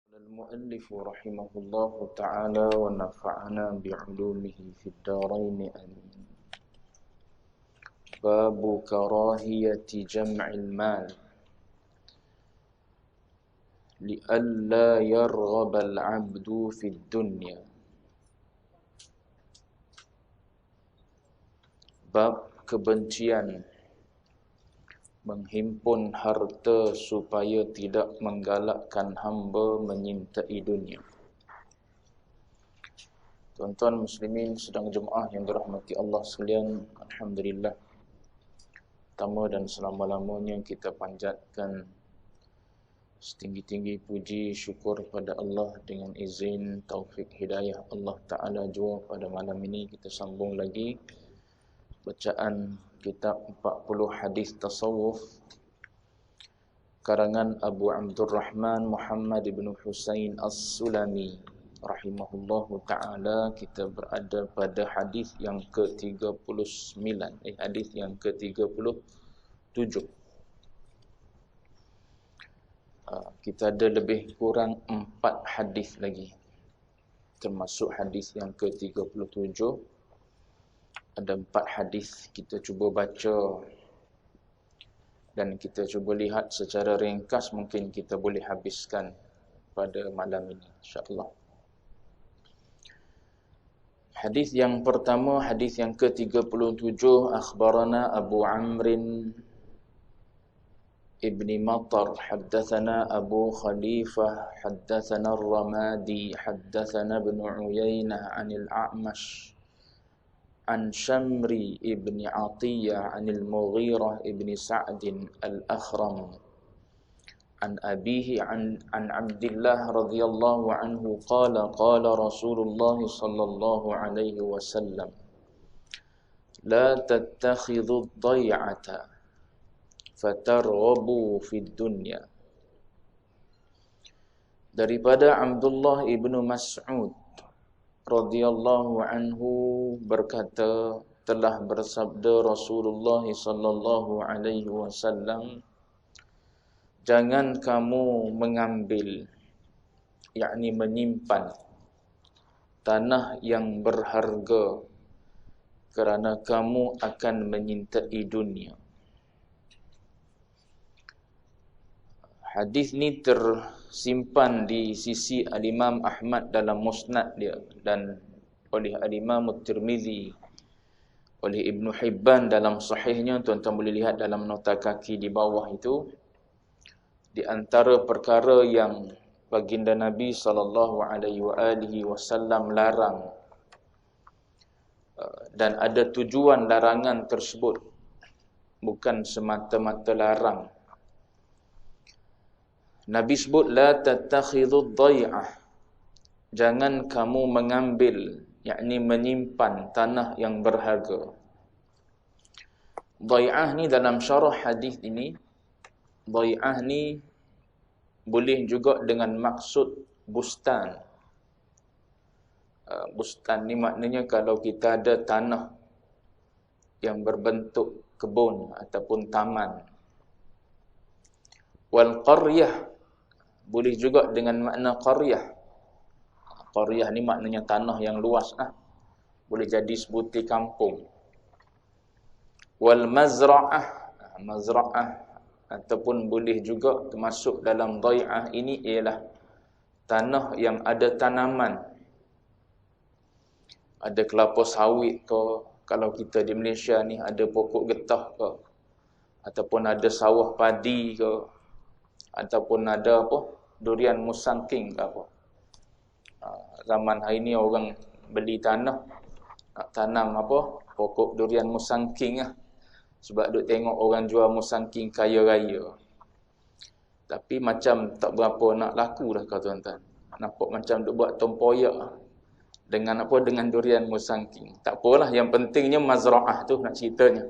المؤلف رحمه الله تعالى ونفعنا بعلومه في الدارين آمين. باب كراهية جمع المال لئلا يرغب العبد في الدنيا. Bab kebencian menghimpun harta supaya tidak menggalakkan hamba menyintai dunia. Tuan-tuan muslimin sedang jemaah yang dirahmati Allah sekalian, alhamdulillah. Pertama dan selama-lamanya kita panjatkan setinggi-tinggi puji syukur pada Allah dengan izin taufik hidayah Allah Ta'ala jua pada malam ini kita sambung lagi bacaan kitab 40 hadis tasawuf karangan Abu Abdurrahman Muhammad ibn Husain As-Sulami rahimahullahu ta'ala. Kita berada pada hadis yang ke-39, hadis yang ke-37. Kita ada lebih kurang 4 hadis lagi, termasuk hadis yang ke-37. Ada 4 hadis kita cuba baca dan kita cuba lihat secara ringkas, mungkin kita boleh habiskan pada malam ini insya-Allah. Hadis yang pertama, hadis yang ke-37, akhbarana Abu Amrin ibni Matar haddatsana Abu Khalifah haddatsana Ar-Ramadi haddatsana Ibn Uyainah 'anil A'mash an Shamri ibn Atiyah anil Mughirah ibn Sa'd al-Akhram an abihi an Abdullah radhiyallahu anhu qala qala Rasulullah sallallahu alaihi wasallam la tattakhidhu ad-day'ata fatarghabu fid dunya. Daripada Abdullah ibn Mas'ud radhiyallahu anhu berkata, telah bersabda Rasulullah sallallahu alaihi wasallam, jangan kamu mengambil, yakni menyimpan tanah yang berharga kerana kamu akan menyintai dunia. Hadis ni tersimpan di sisi Al-Imam Ahmad dalam Musnad dia dan oleh Al-Imam At-Tirmizi, oleh Ibn Hibban dalam sahihnya. Tuan-tuan boleh lihat dalam nota kaki di bawah itu, di antara perkara yang baginda Nabi SAW larang, dan ada tujuan larangan tersebut, bukan semata-mata larang. Nabi sebut la tattakhidhu ad-day'ah, jangan kamu mengambil, yakni menyimpan tanah yang berharga. Day'ah ni dalam syarah hadis ini, day'ah ni boleh juga dengan maksud bustan. Bustan ni maknanya kalau kita ada tanah yang berbentuk kebun ataupun taman. Wal qaryah boleh juga dengan makna qaryah. Qaryah ni maknanya tanah yang luas lah. Boleh jadi sebutir kampung. Wal mazra'ah, mazra'ah ataupun boleh juga termasuk dalam day'ah ini ialah tanah yang ada tanaman. Ada kelapa sawit ke, kalau kita di Malaysia ni ada pokok getah ke, ataupun ada sawah padi ke, ataupun ada durian musangking ke apa. Zaman hari ni orang beli tanah nak tanam pokok durian musangking lah. Sebab duk tengok orang jual musangking kaya raya. Tapi macam tak berapa nak laku dah kau tuan-tuan. Nampak macam duk buat tempoyak dengan dengan durian musangking. Tak apalah, yang pentingnya mazra'ah tu nak ceritanya.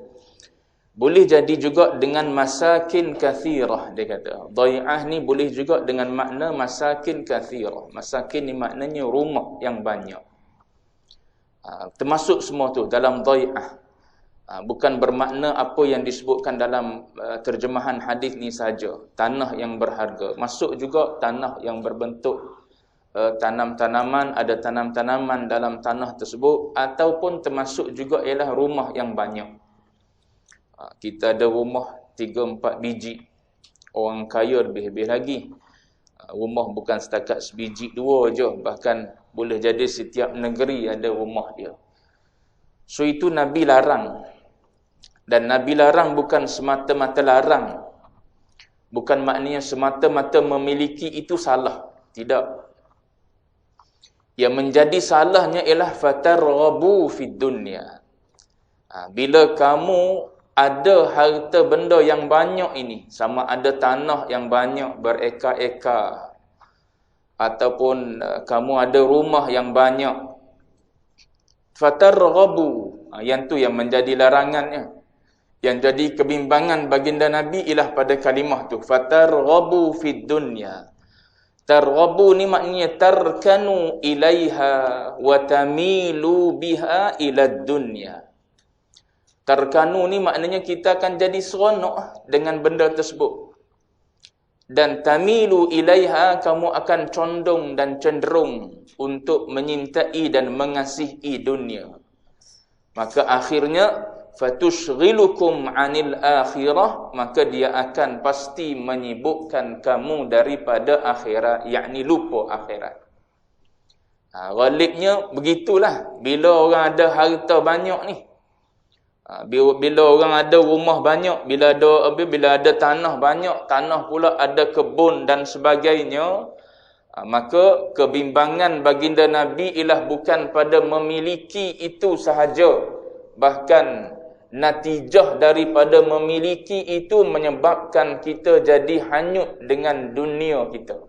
Boleh jadi juga dengan masakin kathirah, dia kata. Day'ah ni boleh juga dengan makna masakin kathirah. Masakin ni maknanya rumah yang banyak. Termasuk semua tu dalam day'ah. Bukan bermakna apa yang disebutkan dalam terjemahan hadis ni saja. Tanah yang berharga. Masuk juga tanah yang berbentuk tanam-tanaman, ada tanam-tanaman dalam tanah tersebut, ataupun termasuk juga ialah rumah yang banyak. Kita ada rumah 3-4 biji. Orang kaya lebih-lebih lagi. Rumah bukan setakat sebiji 2 je, bahkan boleh jadi setiap negeri ada rumah dia. So itu Nabi larang. Dan Nabi larang bukan semata-mata larang. Bukan maknanya semata-mata memiliki itu salah. Tidak. Yang menjadi salahnya ialah fatarghabu fid dunya. Bila kamu ada harta benda yang banyak ini, sama ada tanah yang banyak berekar-ekar, ataupun kamu ada rumah yang banyak, fatarghabu, yang tu yang menjadi larangannya. Yang jadi kebimbangan baginda Nabi ialah pada kalimah tu, fatarghabu fid dunya. Targhabu ni maknanya tarkanu ilaiha wa tamilu biha ila dunya. Tarkanu ni maknanya kita akan jadi seronok dengan benda tersebut. Dan tamilu ilaiha, kamu akan condong dan cenderung untuk menyintai dan mengasihi dunia. Maka akhirnya fatushghilukum 'anil akhirah, maka dia akan pasti menyibukkan kamu daripada akhirat, yakni lupa akhirat. Ghalibnya begitulah bila orang ada harta banyak ni. Bila orang ada rumah banyak, bila ada tanah banyak, tanah pula ada kebun dan sebagainya, maka kebimbangan baginda Nabi ialah bukan pada memiliki itu sahaja, bahkan natijah daripada memiliki itu menyebabkan kita jadi hanyut dengan dunia kita.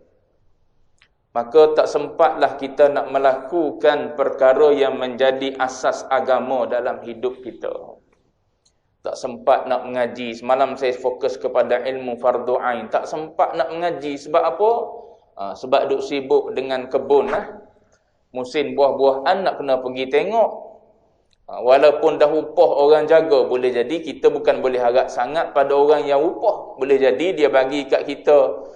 Maka tak sempatlah kita nak melakukan perkara yang menjadi asas agama dalam hidup kita. Tak sempat nak mengaji. Semalam saya fokus kepada ilmu fardu ain. Tak sempat nak mengaji. Sebab apa? Sebab duk sibuk dengan kebun. Musim buah-buahan nak kena pergi tengok. Walaupun dah upah orang jaga, boleh jadi kita bukan boleh harap sangat pada orang yang upah. Boleh jadi dia bagi kat kita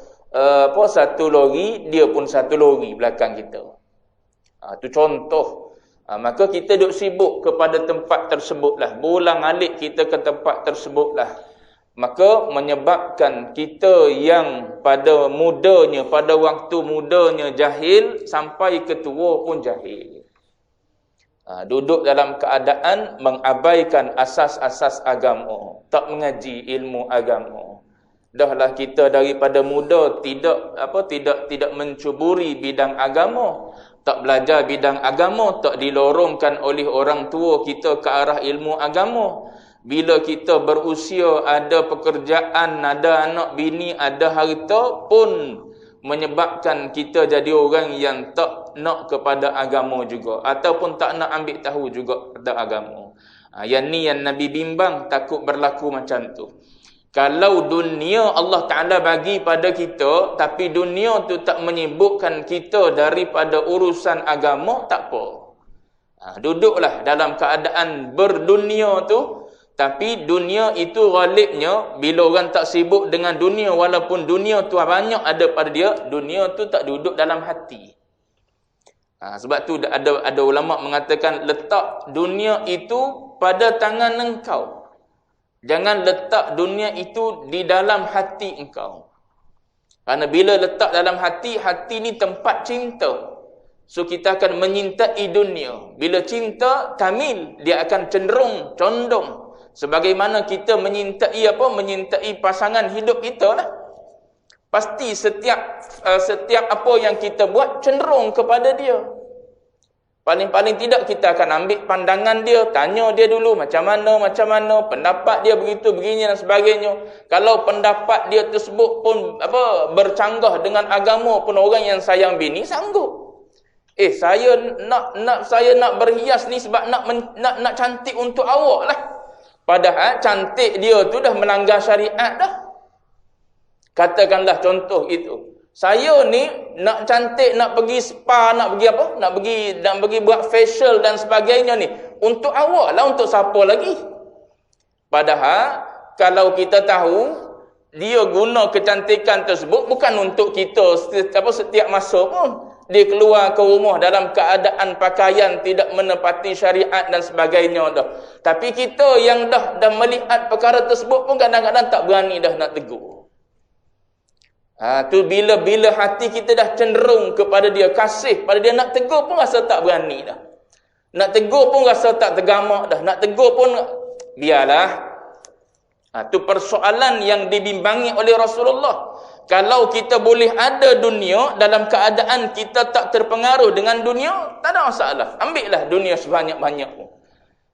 satu lori, dia pun satu lori belakang kita. Itu contoh. Maka kita duk sibuk kepada tempat tersebutlah. Berulang-alik kita ke tempat tersebutlah. Maka menyebabkan kita yang pada mudanya, pada waktu mudanya jahil, sampai ke tua pun jahil. Duduk dalam keadaan mengabaikan asas-asas agama, tak mengaji ilmu agama. Dahlah kita daripada muda tidak mencuburi bidang agama, tak belajar bidang agama, tak dilorongkan oleh orang tua kita ke arah ilmu agama. Bila kita berusia, ada pekerjaan, ada anak bini, ada harta, pun menyebabkan kita jadi orang yang tak nak kepada agama juga, ataupun tak nak ambil tahu juga pada agama. Yang ni yang Nabi bimbang, takut berlaku macam tu. Kalau dunia Allah Ta'ala bagi pada kita, tapi dunia tu tak menyibukkan kita daripada urusan agama, tak apa. Duduklah dalam keadaan berdunia tu, tapi dunia itu ghalibnya, bila orang tak sibuk dengan dunia, walaupun dunia tu banyak ada pada dia, dunia tu tak duduk dalam hati. Sebab tu ada ulama mengatakan, letak dunia itu pada tangan engkau. Jangan letak dunia itu di dalam hati engkau. Kerana bila letak dalam hati, hati ni tempat cinta. So kita akan menyintai dunia. Bila cinta, tamil, dia akan cenderung, condong. Sebagaimana kita menyintai menyintai pasangan hidup kita lah. Pasti setiap apa yang kita buat cenderung kepada dia. Paling-paling tidak kita akan ambil pandangan dia, tanya dia dulu macam mana, pendapat dia begitu, begini dan sebagainya. Kalau pendapat dia tersebut pun bercanggah dengan agama pun, orang yang sayang bini sanggup. Saya nak berhias ni sebab nak cantik untuk awak lah. Padahal cantik dia tu dah melanggar syariat dah. Katakanlah contoh itu. Saya ni nak cantik, nak pergi spa, nak pergi buat facial dan sebagainya ni. Untuk awak lah, untuk siapa lagi? Padahal kalau kita tahu dia guna kecantikan tersebut bukan untuk kita setiap masa pun. Dia keluar ke rumah dalam keadaan pakaian tidak menepati syariat dan sebagainya dah. Tapi kita yang dah melihat perkara tersebut pun kadang-kadang tak berani dah nak tegur. Tu bila hati kita dah cenderung kepada dia, kasih pada dia, nak tegur pun rasa tak berani dah. Nak tegur pun rasa tak tergamak dah. Nak tegur pun biarlah. Tu persoalan yang dibimbangi oleh Rasulullah. Kalau kita boleh ada dunia dalam keadaan kita tak terpengaruh dengan dunia, tak ada masalah. Ambillah dunia sebanyak-banyak pun.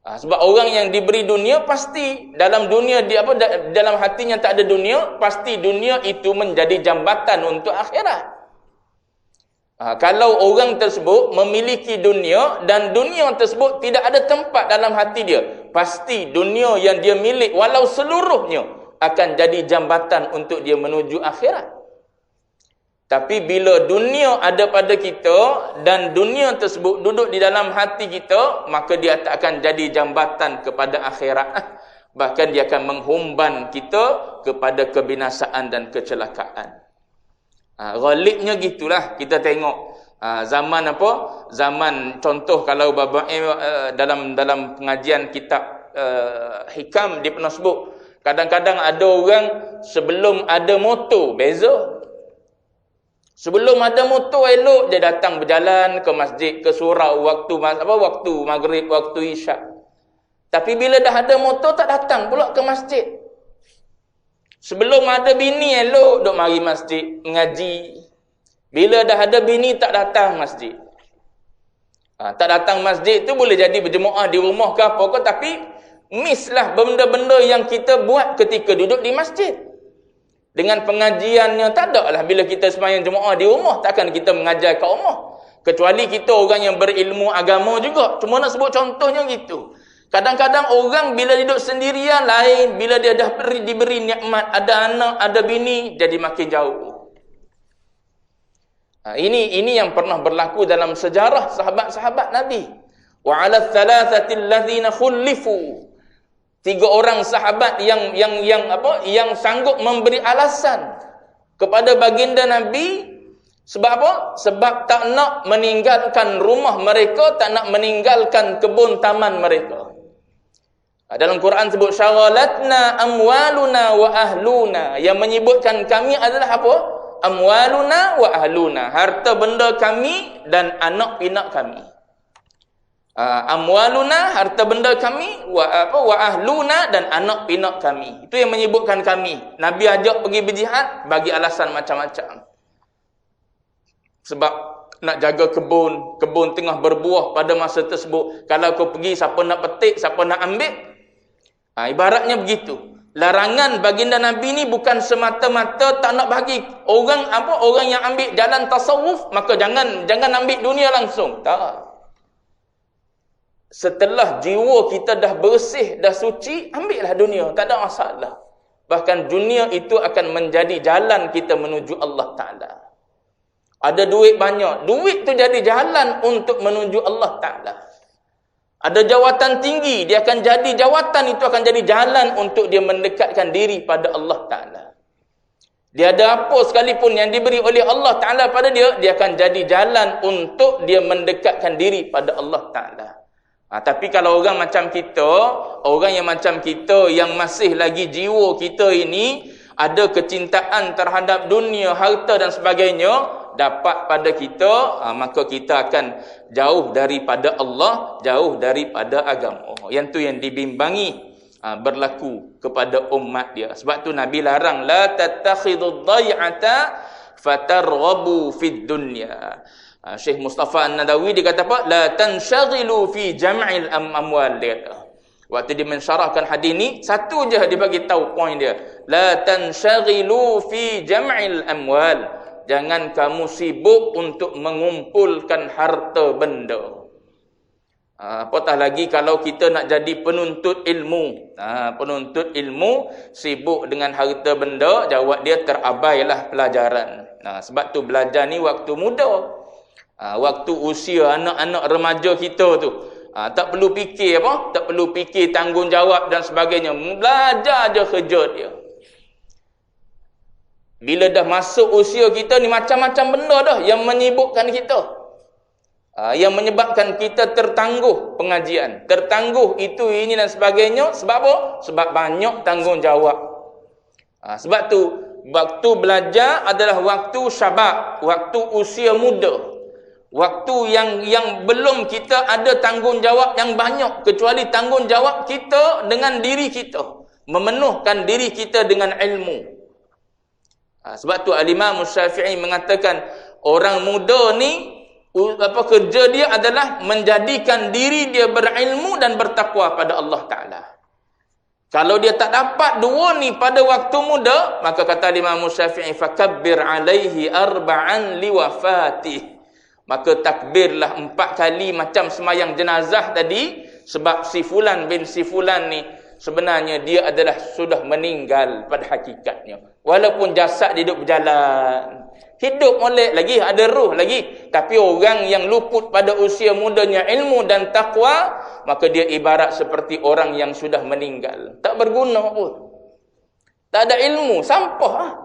Sebab orang yang diberi dunia pasti dalam dunia dia dalam hatinya tak ada dunia, pasti dunia itu menjadi jambatan untuk akhirat. Kalau orang tersebut memiliki dunia dan dunia tersebut tidak ada tempat dalam hati dia, pasti dunia yang dia milik walau seluruhnya akan jadi jambatan untuk dia menuju akhirat. Tapi bila dunia ada pada kita dan dunia tersebut duduk di dalam hati kita, maka dia tak akan jadi jambatan kepada akhirat. Bahkan dia akan menghumban kita kepada kebinasaan dan kecelakaan. Ghalibnya gitulah kita tengok. Zaman apa? Zaman contoh kalau dalam pengajian kitab hikam dia pernah sebut. Kadang-kadang ada orang sebelum ada motor beza. Sebelum ada motor elok dia datang berjalan ke masjid, ke surau waktu maghrib, waktu isyak. Tapi bila dah ada motor tak datang pula ke masjid. Sebelum ada bini elok duk mari masjid mengaji. Bila dah ada bini tak datang masjid. Tak datang masjid tu boleh jadi berjemaah di rumah ke apa ke, tapi miss lah benda-benda yang kita buat ketika duduk di masjid. Dengan pengajiannya tak ada lah. Bila kita sembahyang jemaah di rumah, takkan kita mengajar kat rumah. Kecuali kita orang yang berilmu agama juga. Cuma nak sebut contohnya gitu. Kadang-kadang orang bila duduk sendirian lain, bila dia dah diberi nikmat, ada anak, ada bini, jadi makin jauh. Ini yang pernah berlaku dalam sejarah sahabat-sahabat Nabi. Wa 'ala thalathati alladhina khulifu. 3 orang sahabat yang sanggup memberi alasan kepada baginda Nabi. Sebab apa? Sebab tak nak meninggalkan rumah mereka, tak nak meninggalkan kebun taman mereka. Dalam Quran sebut syaghalatna amwaluna wa ahluna. Yang menyebutkan kami adalah apa? Amwaluna wa ahluna. Harta benda kami dan anak pinak kami. Amwaluna, harta benda kami, wa ahluna, dan anak pinak kami. Itu yang menyebutkan kami. Nabi ajak pergi berjihad bagi alasan macam-macam. Sebab nak jaga kebun tengah berbuah pada masa tersebut. Kalau kau pergi, siapa nak petik, siapa nak ambil? Ibaratnya begitu. Larangan baginda Nabi ni bukan semata-mata tak nak bagi orang yang ambil jalan tasawuf, maka jangan ambil dunia langsung. Tak. Setelah jiwa kita dah bersih, dah suci, ambillah dunia, tak ada masalah. Bahkan dunia itu akan menjadi jalan kita menuju Allah Ta'ala. Ada duit banyak, duit tu jadi jalan untuk menuju Allah Ta'ala. Ada jawatan tinggi, dia akan jadi jawatan itu akan jadi jalan untuk dia mendekatkan diri pada Allah Ta'ala. Dia ada apa sekalipun yang diberi oleh Allah Ta'ala pada dia, dia akan jadi jalan untuk dia mendekatkan diri pada Allah Ta'ala. Tapi kalau orang macam kita, orang yang macam kita yang masih lagi jiwa kita ini ada kecintaan terhadap dunia, harta dan sebagainya dapat pada kita, maka kita akan jauh daripada Allah, jauh daripada agama. Yang tu yang dibimbangi berlaku kepada umat dia. Sebab tu Nabi larang la tattakhidud dhai'ata fatarghabu fid dunya. Syekh Mustafa An-Nadawi dia kata apa? La tanshaghilu fi jam'il amwal dia. Waktu dia mensyarahkan hadis ni, satu je dia bagi tahu poin dia. La tanshaghilu fi jam'il amwal. Jangan kamu sibuk untuk mengumpulkan harta benda. Apatah lagi kalau kita nak jadi penuntut ilmu. Penuntut ilmu sibuk dengan harta benda, jawab dia terabailah pelajaran. Sebab tu belajar ni waktu muda. Waktu usia anak-anak remaja kita tu. Tak perlu fikir apa? Tak perlu fikir tanggungjawab dan sebagainya. Belajar je kerja dia. Bila dah masuk usia kita ni, macam-macam benda dah yang menyibukkan kita. Yang menyebabkan kita tertangguh pengajian. Tertangguh itu, ini dan sebagainya. Sebab apa? Sebab banyak tanggungjawab. Sebab tu, waktu belajar adalah waktu syabab. Waktu usia muda. Waktu yang belum kita ada tanggungjawab yang banyak. Kecuali tanggungjawab kita dengan diri kita. Memenuhkan diri kita dengan ilmu. Sebab tu Al-Imam Syafi'i mengatakan, orang muda ni, kerja dia adalah menjadikan diri dia berilmu dan bertakwa pada Allah Ta'ala. Kalau dia tak dapat dua ni pada waktu muda, maka kata Imam Syafi'i, fakabbir alaihi arba'an liwafatih. Maka takbirlah 4 kali macam semayang jenazah tadi, sebab si fulan bin si fulan ni sebenarnya dia adalah sudah meninggal pada hakikatnya. Walaupun jasad dia hidup berjalan, hidup molek lagi, ada ruh lagi. Tapi orang yang luput pada usia mudanya ilmu dan takwa, maka dia ibarat seperti orang yang sudah meninggal. Tak berguna pun. Tak ada ilmu, sampah.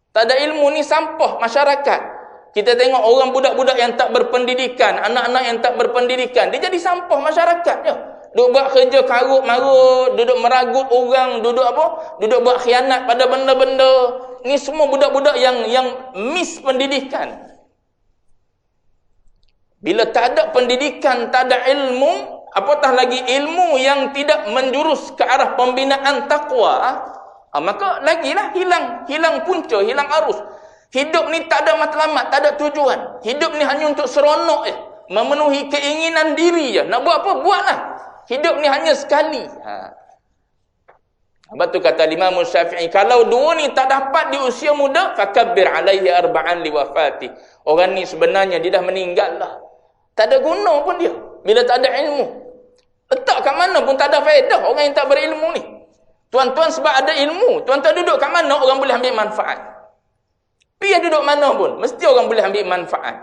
Tak ada ilmu ni sampah masyarakat. Kita tengok orang budak-budak yang tak berpendidikan, anak-anak yang tak berpendidikan, dia jadi sampah masyarakat je. Duduk buat kerja karut-marut, duduk meragut orang, duduk buat khianat pada benda-benda. Ni semua budak-budak yang miss pendidikan. Bila tak ada pendidikan, tak ada ilmu, apatah lagi ilmu yang tidak menjurus ke arah pembinaan takwa, maka lagilah hilang punca, hilang arus. Hidup ni tak ada matlamat, tak ada tujuan. Hidup ni hanya untuk seronok je, memenuhi keinginan diri je. Nak buat apa? Buatlah. Hidup ni hanya sekali. Sebab tu kata Imam Syafi'i, kalau dua ni tak dapat di usia muda, fakabbir alaihi arba'an liwafati. Orang ni sebenarnya dia dah meninggal lah. Tak ada guna pun dia bila tak ada ilmu. Letak kat mana pun tak ada faedah orang yang tak berilmu ni. Tuan-tuan, sebab ada ilmu, tuan-tuan duduk kat mana orang boleh ambil manfaat. Biar duduk mana pun, mesti orang boleh ambil manfaat.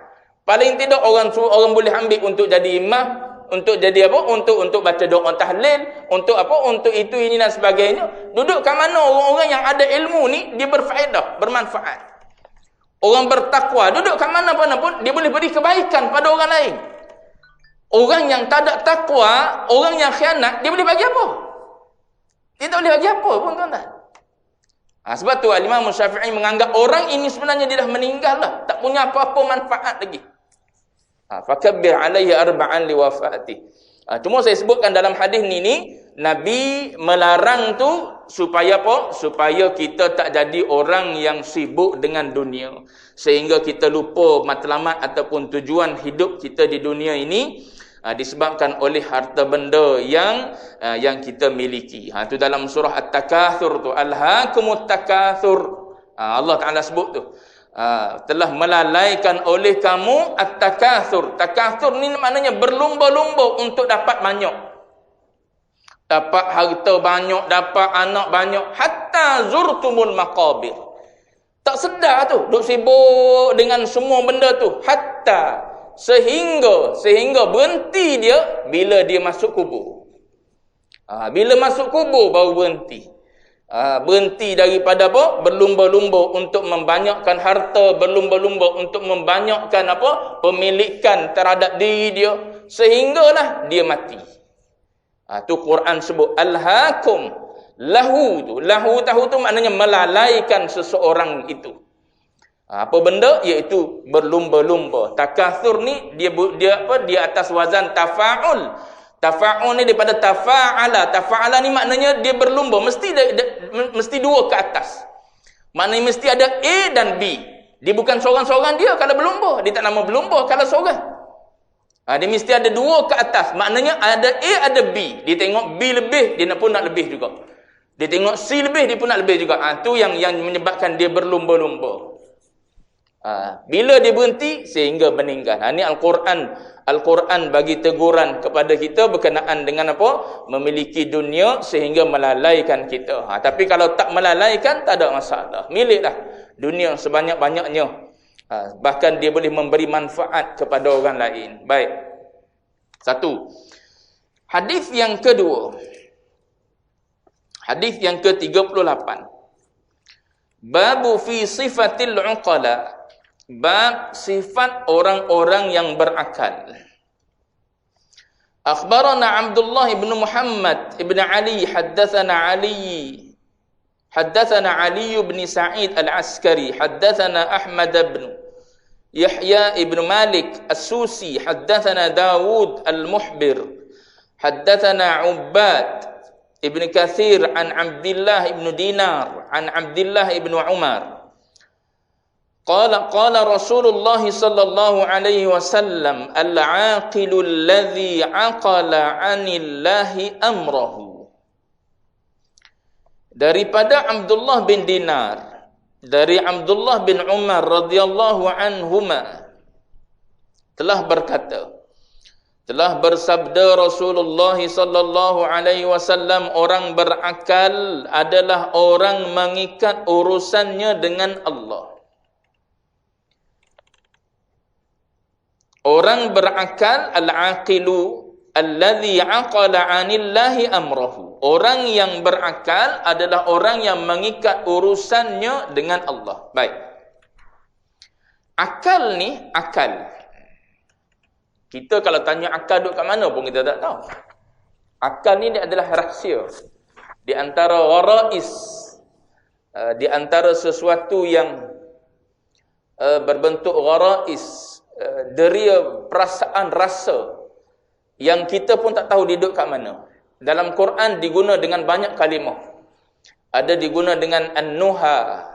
Paling tidak orang boleh ambil untuk jadi imam, untuk jadi apa? Untuk baca doa tahlil, untuk apa? Untuk itu, ini dan sebagainya. Duduk kat mana orang-orang yang ada ilmu ni, dia berfaedah, bermanfaat. Orang bertakwa, duduk kat mana pun, dia boleh beri kebaikan pada orang lain. Orang yang tak ada takwa, orang yang khianat, dia boleh bagi apa? Dia tak boleh bagi apa pun, tuan-tuan. Sebab tu Imam Syafi'i menganggap orang ini sebenarnya dia dah meninggal lah. Tak punya apa-apa manfaat lagi. Fakabbir alaihi arba'an liwafati. Cuma saya sebutkan dalam hadis ni, Nabi melarang tu supaya apa? Supaya kita tak jadi orang yang sibuk dengan dunia. Sehingga kita lupa matlamat ataupun tujuan hidup kita di dunia ini. Disebabkan oleh harta benda yang kita miliki. Itu dalam surah At-Takatsur tu, alhaakumut takatsur. Allah Taala sebut tu, telah melalaikan oleh kamu at-takatsur. Takatsur ni maknanya berlumba-lumba untuk dapat banyak. Dapat harta banyak, dapat anak banyak, hatta zurtumul maqabir. Tak sedar tu, duk sibuk dengan semua benda tu, hatta sehingga berhenti dia bila dia masuk kubur. Bila masuk kubur baru berhenti. Berhenti daripada apa? Berlumba-lumba untuk membanyakkan harta, berlumba-lumba untuk membanyakkan apa? Pemilikan terhadap diri dia, sehinggalah dia mati. Tu Quran sebut alhaakum lahu tu. Lahu tahu tu maknanya melalaikan seseorang itu. Apa benda? Iaitu berlumba-lumba. Takatsur ni dia atas wazan tafa'ul. Tafa'ul ni daripada tafa'ala. Tafa'ala ni maknanya dia berlumba, mesti dua ke atas. Maknanya mesti ada A dan B. Dia bukan seorang-seorang dia kalau berlumba. Dia tak nama berlumba kalau seorang. Dia mesti ada dua ke atas. Maknanya ada A, ada B. Dia tengok B lebih, dia pun nak lebih juga. Dia tengok C lebih, dia pun nak lebih juga. Itu yang menyebabkan dia berlumba-lumba. Bila dia berhenti sehingga meninggal. Ini Al-Quran bagi teguran kepada kita berkenaan dengan apa? Memiliki dunia sehingga melalaikan kita. Tapi kalau tak melalaikan, tak ada masalah. Miliklah dunia sebanyak-banyaknya. Bahkan dia boleh memberi manfaat kepada orang lain. Baik. Satu. Hadis yang kedua. Hadis yang ke-38. Babu fi sifatil uqala. Bab sifat orang-orang yang berakal. Akhbarana Abdullah ibn Muhammad ibn Ali haddatsana Ali ibn Sa'id al-Askari haddatsana Ahmad ibn Yahya ibn Malik as-Susi haddatsana Dawud al-Muhbir haddatsana Ubbad ibn Kathir an Abdullah ibn Dinar an Abdullah ibn Umar qala Rasulullah sallallahu alaihi wasallam al-aqilu alladhi aqala 'anillahi amrahu. Daripada Abdullah bin Dinar, dari Abdullah bin Umar radhiyallahu anhuma telah berkata, telah bersabda Rasulullah sallallahu alaihi wasallam, orang berakal adalah orang mengikat urusannya dengan Allah. Orang berakal, al-aqilu alladhi aqala 'anillahi amrahu. Orang yang berakal adalah orang yang mengikat urusannya dengan Allah. Baik. Akal ni, akal. Kita kalau tanya akal duduk kat mana pun kita tak tahu. Akal ni dia adalah rahsia. Di antara gharais, di antara sesuatu yang berbentuk gharais, deria perasaan rasa yang kita pun tak tahu dia duduk kat mana. Dalam Quran diguna dengan banyak kalimah. Ada diguna dengan an-nuha,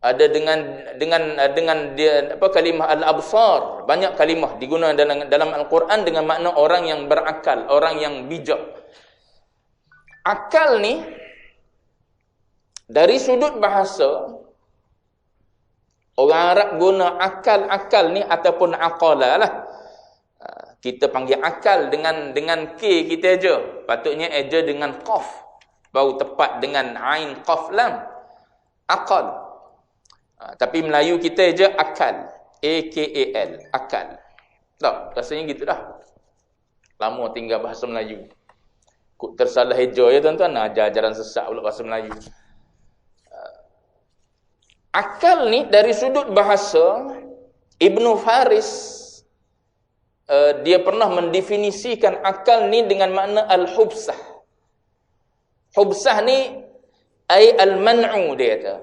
ada dengan dia apa kalimah al-absar, banyak kalimah diguna dalam Al-Quran dengan makna orang yang berakal, orang yang bijak. Akal ni dari sudut bahasa, orang Arab guna akal ni ataupun aqala lah. Kita panggil akal dengan K kita aja. Patutnya aja dengan qaf. Baru tepat dengan ain qaf lam. Aqal. Tapi Melayu kita aja akal. A-K-A-L. Akal. Tak, rasanya gitu dah. Lama tinggal bahasa Melayu. Kok tersalah eja ya tuan-tuan. Ajar-ajaran sesat pula bahasa Melayu. Akal ni dari sudut bahasa, Ibnu Faris dia pernah mendefinisikan akal ni dengan makna al-hubsah. Hubsah ni ay al-man'u, dia kata.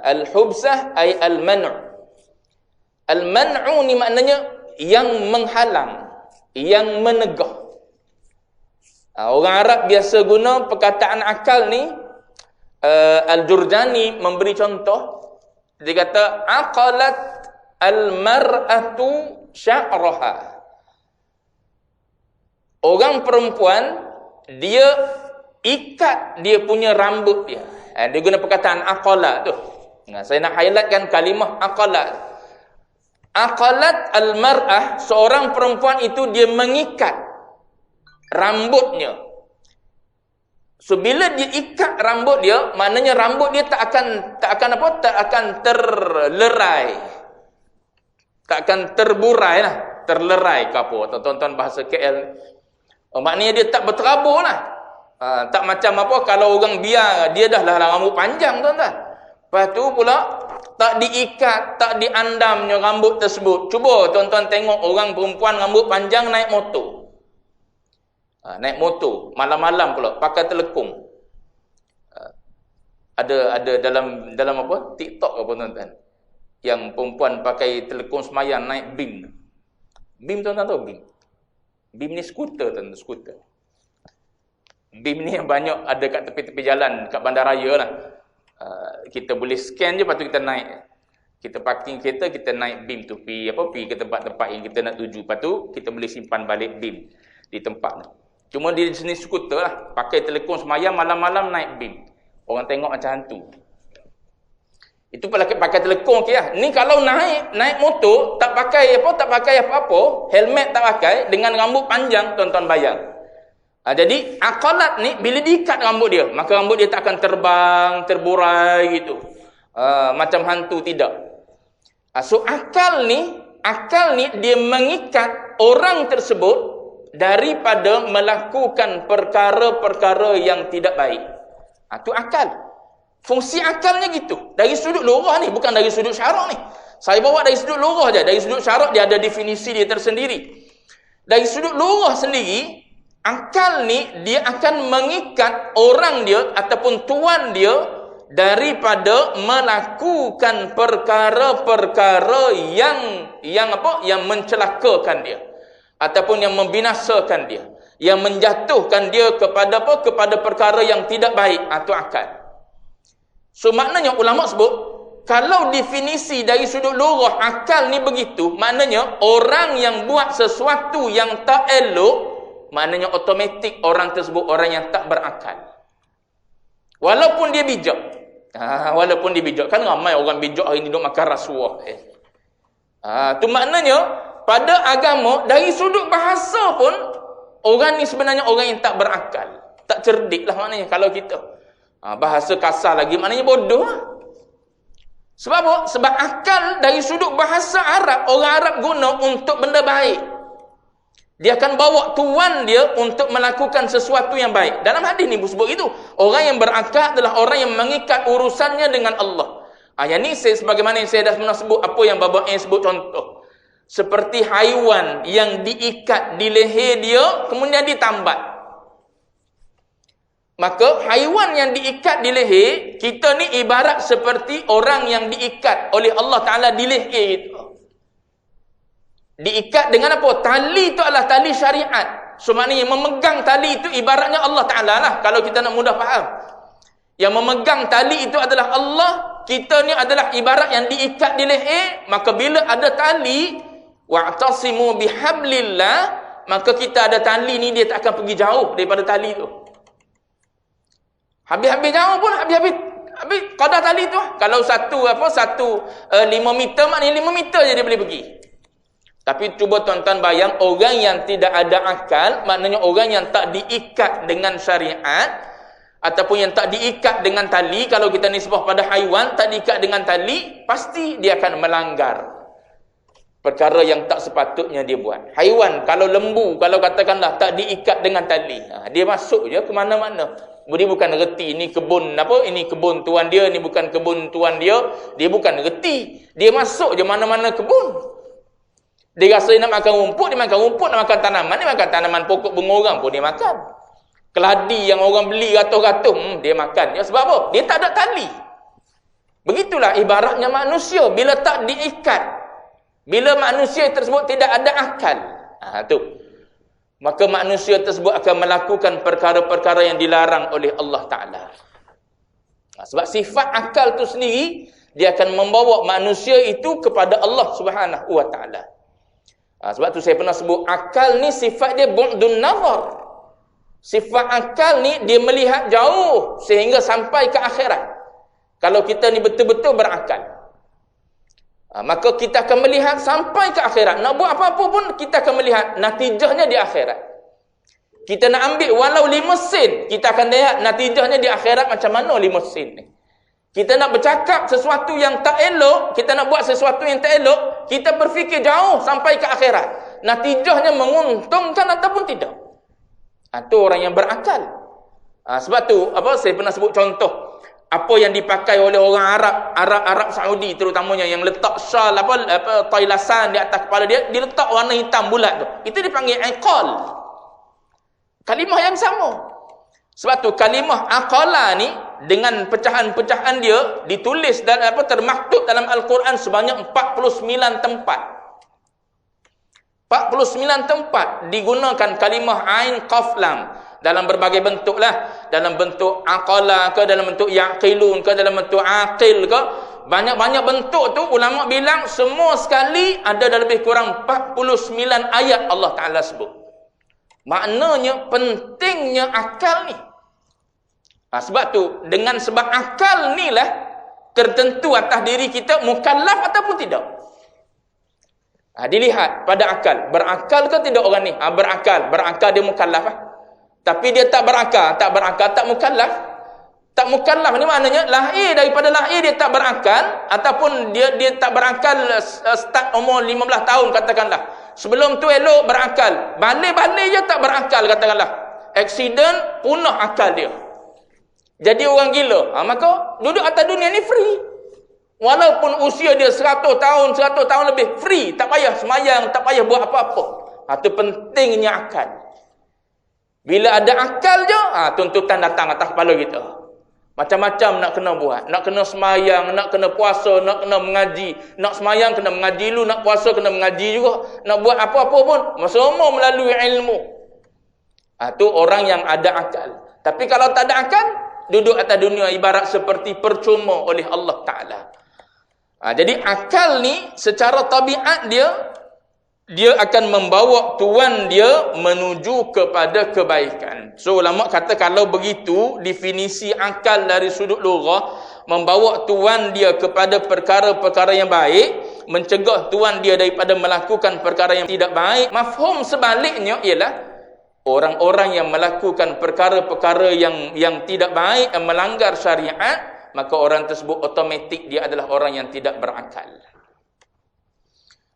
Al-hubsah ay al-man'u. Al-man'u ni maknanya yang menghalang, yang menegah. Orang Arab biasa guna perkataan akal ni. Al-Jurjani memberi contoh. Dia kata aqalat al-mar'atu sya'raha. Orang perempuan dia ikat dia punya rambut dia. Dia guna perkataan aqalat tu. Saya nak highlightkan kalimah aqalat. Aqalat al-mar'ah, seorang perempuan itu dia mengikat rambutnya. So bila dia ikat rambut dia, maknanya rambut dia tak akan terlerai. Tak akan terburai lah, terlerai ke apa. Tonton bahasa KL. Maknanya dia tak berterabur lah. Tak macam apa kalau orang biar dia dah lah rambut panjang tuan-tuan. Lepas tu pula tak diikat, tak diandamnya rambut tersebut. Cuba tuan-tuan tengok orang perempuan rambut panjang naik motor. Naik motor malam-malam pula pakai telekung. Ada dalam apa TikTok apa tuan-tuan, yang perempuan pakai telekung semayang naik BIM. BIM tuan-tuan tahu BIM? BIM ni skuter tuan-tuan, skuter. BIM ni yang banyak ada kat tepi-tepi jalan kat bandaraya lah. Kita boleh scan je, lepas tu kita naik. Kita parking kereta, kita naik BIM tu pergi ke tempat-tempat yang kita nak tuju. Lepas tu kita boleh simpan balik BIM di tempat tu. Cuma dia jenis skuter lah. Pakai telekong semayang, malam-malam naik BIM. Orang tengok macam hantu. Itu pakai telekong okey lah. Ni kalau naik motor, tak pakai apa-apa, helmet tak pakai, dengan rambut panjang, tuan-tuan bayang. Jadi, aqalat ni, bila diikat rambut dia, maka rambut dia tak akan terbang, terburai gitu. Macam hantu, tidak. So, akal ni dia mengikat orang tersebut daripada melakukan perkara-perkara yang tidak baik. Itu akal. Fungsi akalnya gitu. Dari sudut logah ni, bukan dari sudut syarak ni. Saya bawa dari sudut logah je. Dari sudut syarak dia ada definisi dia tersendiri. Dari sudut logah sendiri, akal ni dia akan mengikat orang dia ataupun tuan dia daripada melakukan perkara-perkara yang mencelakakan dia ataupun yang membinasakan dia, yang menjatuhkan dia kepada kepada perkara yang tidak baik, atau akal. So maknanya ulama sebut, kalau definisi dari sudut logah akal ni begitu, maknanya orang yang buat sesuatu yang tak elok, maknanya automatik orang tersebut orang yang tak berakal. Walaupun dia bijak. Walaupun dia bijak. Kan ramai orang bijak hari ni duk makan rasuah. Tu maknanya pada agama, dari sudut bahasa pun, orang ni sebenarnya orang yang tak berakal. Tak cerdik lah maknanya kalau kita. Bahasa kasar lagi maknanya bodoh lah. Sebab apa? Sebab akal dari sudut bahasa Arab, orang Arab guna untuk benda baik. Dia akan bawa tuan dia untuk melakukan sesuatu yang baik. Dalam hadis ni sebut itu. Orang yang berakal adalah orang yang mengikat urusannya dengan Allah. Yang ni sebagaimana yang saya dah pernah sebut, apa yang Baba yang sebut contoh. Seperti haiwan yang diikat di leher dia, kemudian ditambat. Maka haiwan yang diikat di leher, kita ni ibarat seperti orang yang diikat oleh Allah Ta'ala di leher itu. Diikat dengan apa? Tali itu adalah tali syariat. So maknanya memegang tali itu ibaratnya Allah Ta'ala lah. Kalau kita nak mudah faham. Yang memegang tali itu adalah Allah. Kita ni adalah ibarat yang diikat di leher. Maka bila ada tali, wa'tasimu bihablillah, maka kita ada tali ni, dia tak akan pergi jauh daripada tali tu. Habis-habis jauh pun, habis qadar tali tu. Kalau 5 meter, maknanya 5 meter je dia boleh pergi. Tapi cuba tuan-tuan bayang, orang yang tidak ada akal, maknanya orang yang tak diikat dengan syariat, ataupun yang tak diikat dengan tali, kalau kita nisbah pada haiwan, tak diikat dengan tali, pasti dia akan melanggar perkara yang tak sepatutnya dia buat. Haiwan, kalau lembu, kalau katakanlah tak diikat dengan tali, dia masuk je ke mana-mana. Dia bukan reti, ini kebun apa, ini kebun tuan dia, ini bukan kebun tuan dia, dia bukan reti. Dia masuk je mana-mana kebun. Dia rasa nak makan rumput, dia makan rumput. Nak makan tanaman, dia makan tanaman. Pokok bunga orang pun dia makan. Keladi yang orang beli ratus-ratus, dia makan. Ya, sebab apa? Dia tak ada tali. Begitulah ibaratnya manusia. Bila tak diikat, bila manusia tersebut tidak ada akal, tu, maka manusia tersebut akan melakukan perkara-perkara yang dilarang oleh Allah Ta'ala. Sebab sifat akal tu sendiri, dia akan membawa manusia itu kepada Allah Subhanahu Wa Ta'ala. Sebab tu saya pernah sebut, akal ni sifat dia bu'dun nazar. Sifat akal ni dia melihat jauh sehingga sampai ke akhirat. Kalau kita ni betul-betul berakal, maka kita akan melihat sampai ke akhirat. Nak buat apa-apa pun kita akan melihat natijahnya di akhirat. Kita nak ambil walau 5 sen, kita akan lihat natijahnya di akhirat macam mana 5 sen ni. Kita nak bercakap sesuatu yang tak elok, kita nak buat sesuatu yang tak elok, kita berfikir jauh sampai ke akhirat. Natijahnya menguntungkan ataupun tidak. Itu orang yang berakal. Sebab tu, saya pernah sebut contoh. Apa yang dipakai oleh orang Arab Saudi terutamanya, yang letak syal, tailasan di atas kepala dia, dia letak warna hitam bulat tu. Itu dipanggil iqal. Kalimah yang sama. Sebab tu kalimah aqala ni dengan pecahan-pecahan dia ditulis dan termaktub dalam Al-Quran sebanyak 49 tempat. 49 tempat digunakan kalimah ain qaf lam dalam berbagai bentuk lah, dalam bentuk aqala ke, dalam bentuk yaqilun ke, dalam bentuk aqil ke, banyak-banyak bentuk tu ulama bilang semua sekali ada lebih kurang 49 ayat Allah Ta'ala sebut. Maknanya pentingnya akal ni. Sebab tu, dengan sebab akal ni lah tertentu atas diri kita mukallaf ataupun tidak. Dilihat pada akal. Berakal ke tidak orang ni? Berakal dia mukallaf lah. Tapi dia tak berakal, tak mukallaf. Tak mukallaf ni maknanya lahir, daripada lahir dia tak berakal, ataupun dia tak berakal start umur 15 tahun katakanlah. Sebelum tu elok berakal. Balik-balik je tak berakal katakanlah. Aksiden punah akal dia. Jadi orang gila. Maka duduk atas dunia ni free. Walaupun usia dia 100 tahun lebih, free. Tak payah semayang, tak payah buat apa-apa. Itu pentingnya akal. Bila ada akal je, tuntutan datang atas kepala kita. Macam-macam nak kena buat. Nak kena semayang, nak kena puasa, nak kena mengaji. Nak semayang kena mengaji dulu, nak puasa kena mengaji juga. Nak buat apa-apa pun, semua melalui ilmu. Itu orang yang ada akal. Tapi kalau tak ada akal, duduk atas dunia ibarat seperti percuma oleh Allah Ta'ala. Jadi akal ni secara tabiat dia akan membawa tuan dia menuju kepada kebaikan. So ulama kata kalau begitu definisi akal dari sudut lughah, membawa tuan dia kepada perkara-perkara yang baik, mencegah tuan dia daripada melakukan perkara yang tidak baik. Mafhum sebaliknya ialah orang-orang yang melakukan perkara-perkara yang tidak baik, yang melanggar syariat, maka orang tersebut automatik dia adalah orang yang tidak berakal.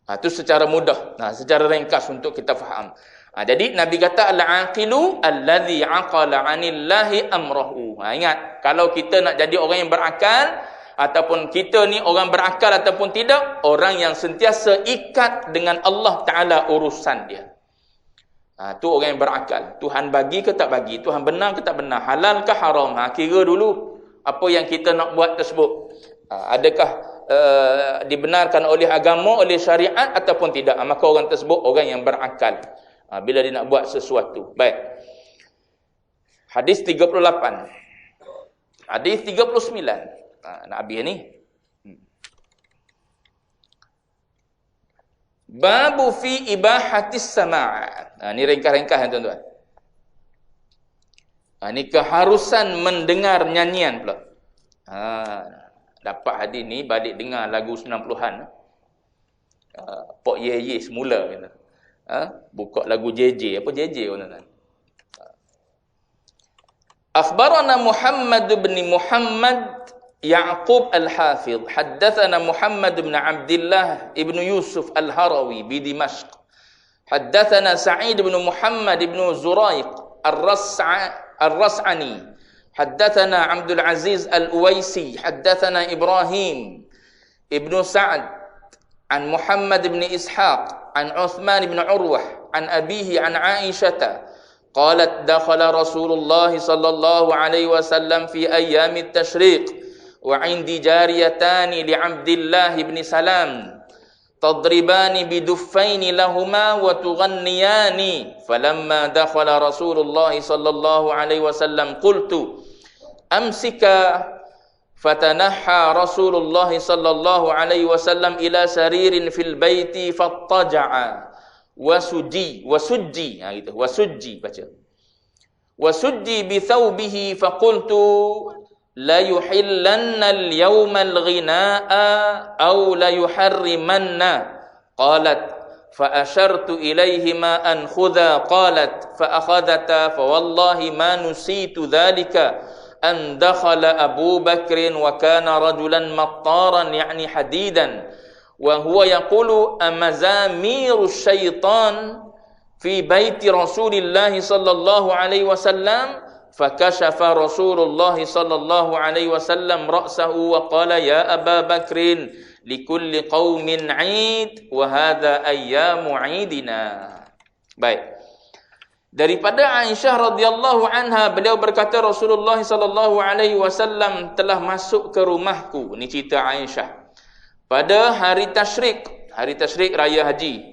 Itu secara mudah, secara ringkas untuk kita faham. Jadi Nabi kata al-aqilu allazi aqala 'anillahi amrahu. Ingat, kalau kita nak jadi orang yang berakal, ataupun kita ni orang berakal ataupun tidak, orang yang sentiasa ikat dengan Allah Ta'ala urusan dia. Tu orang yang berakal. Tuhan bagi ke tak bagi, Tuhan benar ke tak benar, halal ke haram, kira dulu apa yang kita nak buat tersebut. Adakah dibenarkan oleh agama, oleh syariat ataupun tidak. Maka orang tersebut orang yang berakal bila dia nak buat sesuatu. Baik. Hadis 38. Hadis 39. Nak habis ni. Babu fi ibahatis sama'. Ni ringkas-ringkas tuan-tuan. Ni keharusan mendengar nyanyian pula. Dapat hadis ni balik dengar lagu 90-an. Pok Ye semula kata. Buka lagu JJ, apa JJ tuan-tuan? Akhbarana Muhammad bin Muhammad Ya'qub al-Hafidh, haddatsana Muhammad bin Abdullah ibn Yusuf al-Harawi bi Dimashq. Haddatsana Sa'id bin Muhammad ibn Zuraiq الرسعني حدثنا عبد العزيز الأويسي حدثنا إبراهيم ابن سعد عن محمد بن إسحاق عن عثمان بن عروة عن أبيه عن عائشة قالت دخل رسول الله صلى الله عليه وسلم في أيام التشريق وعندي جاريتان لعبد الله بن سلام تضربان بدفين لهما وتغنيان فلما دخل رسول الله صلى الله عليه وسلم قلت أمسكا فتنحى رسول الله صلى الله عليه وسلم إلى سرير في البيت فاضطجع وسجي بثوبه فقلت لا يحلن اليوم الغناء أو لا يحرمن قالت فأشرت إليهما أن خذا قالت فأخذتا فوالله ما نسيت ذلك أن دخل أبو بكر وكان رجلا مطارا يعني حديدا وهو يقول أمزامير الشيطان في بيت رسول الله صلى الله عليه وسلم فكشف رسول الله صلى الله عليه وسلم رأسه وقال يا أبا بكر لكل قوم عيد وهذا أيام عيدنا. Baik. Daripada Aisyah radhiyallahu anha, beliau berkata Rasulullah sallallahu alaihi wasallam telah masuk ke rumahku. Ini cerita Aisyah. Pada hari tasyrik raya haji.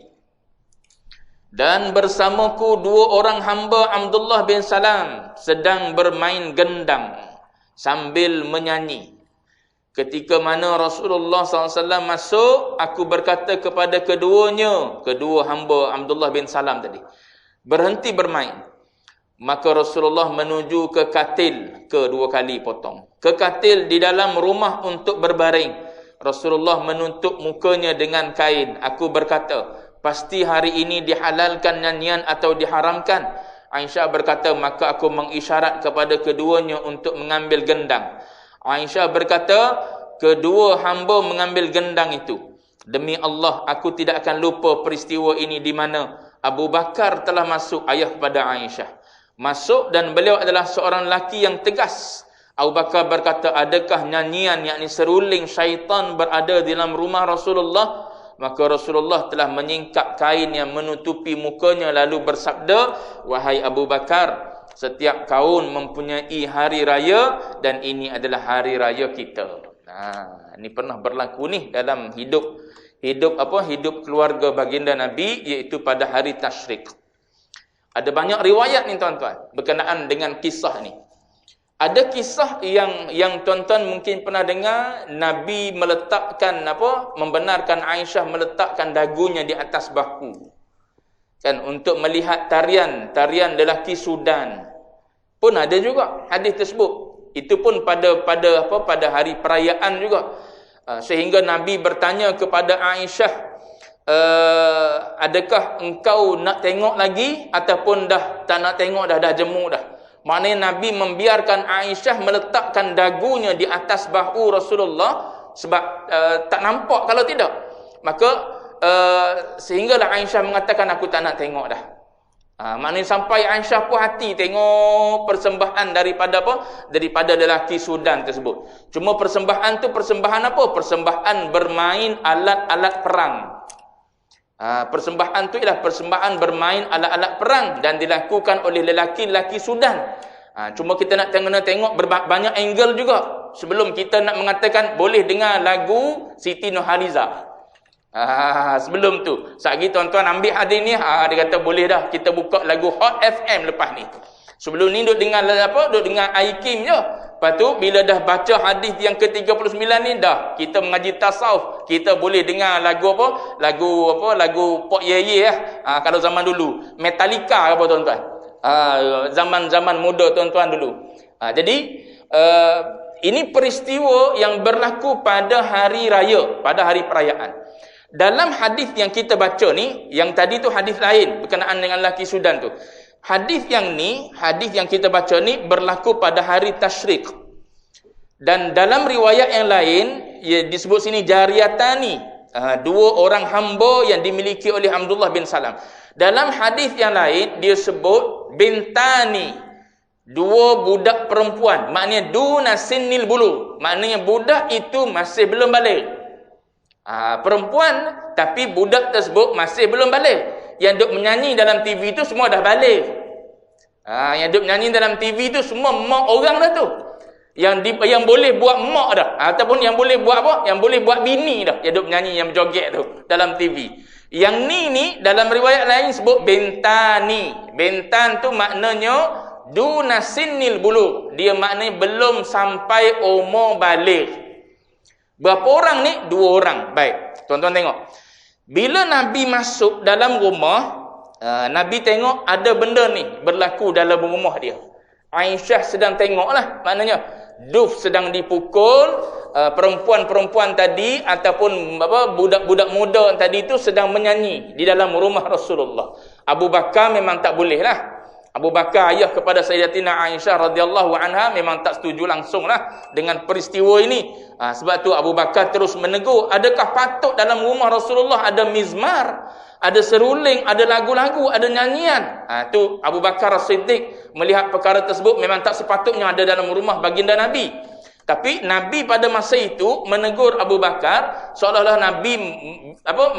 Dan bersamaku dua orang hamba Abdullah bin Salam sedang bermain gendang sambil menyanyi. Ketika mana Rasulullah SAW masuk, aku berkata kepada kedua hamba Abdullah bin Salam tadi, berhenti bermain. Maka Rasulullah menuju ke katil, kedua kali potong. Ke katil di dalam rumah untuk berbaring. Rasulullah menutup mukanya dengan kain. Aku berkata, pasti hari ini dihalalkan nyanyian atau diharamkan? Aisyah berkata, maka aku mengisyarat kepada keduanya untuk mengambil gendang. Aisyah berkata, kedua hamba mengambil gendang itu. Demi Allah, aku tidak akan lupa peristiwa ini di mana Abu Bakar telah masuk, ayah kepada Aisyah. Masuk dan beliau adalah seorang lelaki yang tegas. Abu Bakar berkata, adakah nyanyian, yakni seruling syaitan berada di dalam rumah Rasulullah? Maka Rasulullah telah menyingkap kain yang menutupi mukanya lalu bersabda, wahai Abu Bakar, setiap kaum mempunyai hari raya dan ini adalah hari raya kita. Ini pernah berlaku ni dalam hidup keluarga baginda Nabi, iaitu pada hari Tasyrik. Ada banyak riwayat ni tuan-tuan berkenaan dengan kisah ni. Ada kisah yang tuan-tuan mungkin pernah dengar, Nabi meletakkan membenarkan Aisyah meletakkan dagunya di atas bahu. Kan, untuk melihat tarian lelaki Sudan. Pun ada juga hadis tersebut. Itu pun pada hari perayaan juga. Sehingga Nabi bertanya kepada Aisyah, adakah engkau nak tengok lagi ataupun dah tak nak tengok, dah jemu dah. Maknanya Nabi membiarkan Aisyah meletakkan dagunya di atas bahu Rasulullah sebab tak nampak kalau tidak. Maka sehinggalah Aisyah mengatakan, aku tak nak tengok dah. Maknanya sampai Aisyah pun hati tengok persembahan daripada lelaki Sudan tersebut. Cuma persembahan tu persembahan apa? Persembahan bermain alat-alat perang. Persembahan tu ialah persembahan bermain alat-alat perang dan dilakukan oleh lelaki-lelaki Sudan. Cuma kita nak tengok banyak angle juga sebelum kita nak mengatakan boleh dengar lagu Siti Nurhaliza. Sebelum tu, satgi tuan-tuan ambil hadis ni, dia kata boleh dah kita buka lagu Hot FM lepas ni. Sebelum ni duk dengar Aikim je. Lepas tu bila dah baca hadis yang ke-39 ni, dah kita mengaji tasawuf, kita boleh dengar lagu Pok Yeye kalau zaman dulu, Metallica apa tuan-tuan. Zaman muda tuan-tuan dulu. Jadi ini peristiwa yang berlaku pada hari raya, pada hari perayaan. Dalam hadis yang kita baca ni, yang tadi tu hadis lain berkenaan dengan lelaki Sudan tu. Hadis yang kita baca ni berlaku pada hari Tasyrik. Dan dalam riwayat yang lain, disebut sini jariyatani, dua orang hamba yang dimiliki oleh Abdullah bin Salam. Dalam hadis yang lain dia sebut bintani, dua budak perempuan. Maknanya duna sinnil bulu. Maknanya budak itu masih belum balik. Perempuan tapi budak tersebut masih belum balik. Yang duk menyanyi dalam TV itu semua dah balik. Yang duk menyanyi dalam TV itu semua mak orang dah tu. Yang boleh buat mak dah, ataupun yang boleh buat apa? Yang boleh buat bini dah. Yang duk menyanyi, yang berjoget tu dalam TV. Yang ni dalam riwayat lain sebut bentani. Bentan tu maknanya duna sinnil bulu. Dia maknanya belum sampai umur balik. Berapa orang ni? 2 orang. Baik, tuan-tuan tengok. Bila Nabi masuk dalam rumah, Nabi tengok ada benda ni berlaku dalam rumah dia. Aisyah sedang tengoklah, maknanya duf sedang dipukul, perempuan-perempuan tadi ataupun budak-budak muda tadi itu sedang menyanyi di dalam rumah Rasulullah. Abu Bakar memang tak boleh lah. Abu Bakar ayah kepada Sayyidatina Aisyah radhiyallahu anha memang tak setuju langsung lah dengan peristiwa ini. Sebab tu Abu Bakar terus menegur, adakah patut dalam rumah Rasulullah ada mizmar, ada seruling, ada lagu-lagu, ada nyanyian? Tu Abu Bakar As-Siddiq melihat perkara tersebut memang tak sepatutnya ada dalam rumah baginda Nabi. Tapi Nabi pada masa itu menegur Abu Bakar seolah-olah Nabi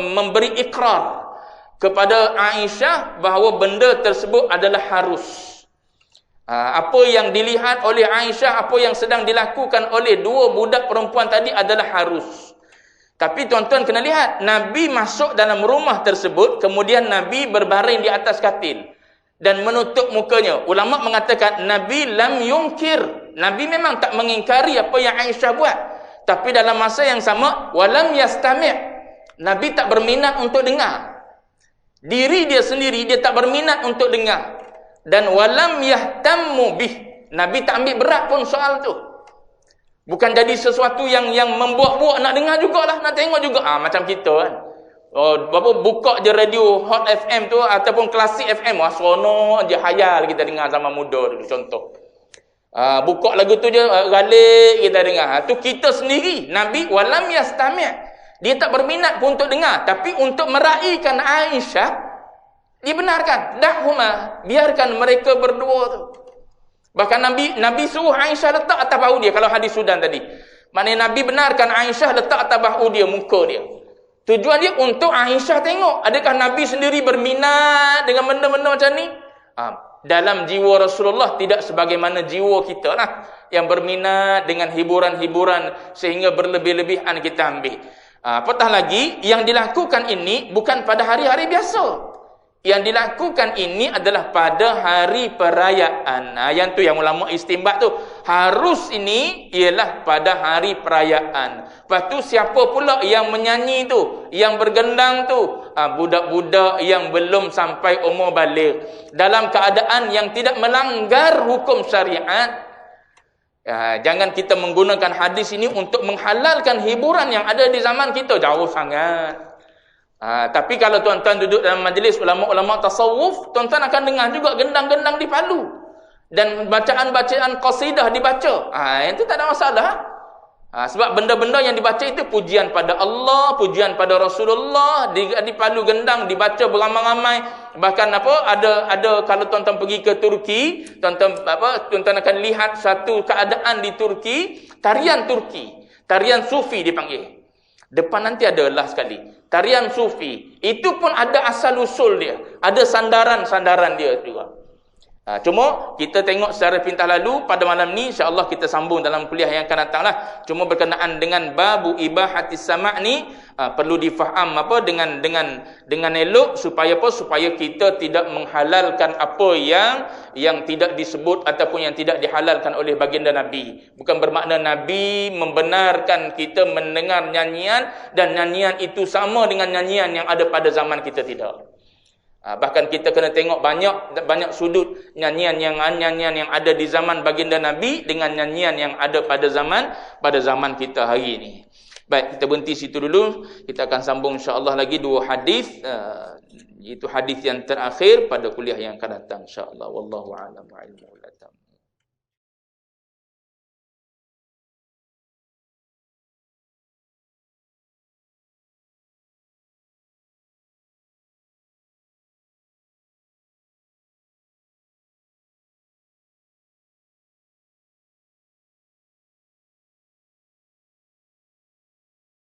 memberi ikrar kepada Aisyah bahawa benda tersebut adalah harus. Apa yang dilihat oleh Aisyah, apa yang sedang dilakukan oleh 2 budak perempuan tadi adalah harus. Tapi tuan-tuan kena lihat, Nabi masuk dalam rumah tersebut, kemudian Nabi berbaring di atas katil dan menutup mukanya. Ulama mengatakan Nabi lam yungkir. Nabi memang tak mengingkari apa yang Aisyah buat. Tapi dalam masa yang sama, walam yastami'. Nabi tak berminat untuk dengar. Diri dia sendiri, dia tak berminat untuk dengar. Dan walam yahtammu bih. Nabi tak ambil berat pun soal tu. Bukan jadi sesuatu yang membuat-buat nak dengar jugalah, nak tengok juga. Macam kita kan. Buka je radio Hot FM tu ataupun Klasik FM. Seronok je, hayal kita dengar zaman muda dulu contoh. Buka lagu tu je, galik kita dengar. Tu kita sendiri. Nabi walam yastami'. Dia tak berminat pun untuk dengar, tapi untuk meraihkan Aisyah, dia benarkan. Dakhuma, biarkan mereka berdua tu. Bahkan Nabi suruh Aisyah letak atas bahu dia, kalau hadis Sudan tadi. Maknanya Nabi benarkan Aisyah letak atas bahu dia, muka dia. Tujuan dia untuk Aisyah tengok, adakah Nabi sendiri berminat dengan benda-benda macam ni? Dalam jiwa Rasulullah tidak sebagaimana jiwa kita lah, yang berminat dengan hiburan-hiburan sehingga berlebih-lebihan kita ambil. Apatah lagi, yang dilakukan ini bukan pada hari-hari biasa. Yang dilakukan ini adalah pada hari perayaan. Yang tu yang ulama istinbat tu. Harus ini ialah pada hari perayaan. Lepas tu siapa pula yang menyanyi tu, yang bergendang tu? Budak-budak yang belum sampai umur baligh. Dalam keadaan yang tidak melanggar hukum syariat. Jangan kita menggunakan hadis ini untuk menghalalkan hiburan yang ada di zaman kita. Jauh sangat. Tapi kalau tuan-tuan duduk dalam majlis ulama-ulama tasawuf, tuan-tuan akan dengar juga gendang-gendang dipalu. Dan bacaan-bacaan qasidah dibaca. Itu tak ada masalah. Sebab benda-benda yang dibaca itu pujian pada Allah, pujian pada Rasulullah, dipalu gendang, dibaca beramai-ramai. Bahkan ada kalau tuan-tuan pergi ke Turki, tuan-tuan akan lihat satu keadaan di Turki, tarian Sufi dipanggil. Depan nanti adalah sekali tarian Sufi. Itu pun ada asal usul dia, ada sandaran-sandaran dia juga. Cuma kita tengok secara pintas lalu pada malam ni, insya-Allah kita sambung dalam kuliah yang akan datang lah. Cuma berkenaan dengan babu ibahatis sama' ni, perlu difaham dengan elok supaya kita tidak menghalalkan apa yang tidak disebut ataupun yang tidak dihalalkan oleh baginda Nabi. Bukan bermakna Nabi membenarkan kita mendengar nyanyian dan nyanyian itu sama dengan nyanyian yang ada pada zaman kita, tidak. Bahkan kita kena tengok banyak sudut nyanyian yang ada di zaman baginda Nabi dengan nyanyian yang ada pada zaman kita hari ini. Baik, kita berhenti situ dulu. Kita akan sambung insya-Allah lagi 2 hadis, itu hadis yang terakhir pada kuliah yang akan datang insya-Allah. Wallahu a'lam.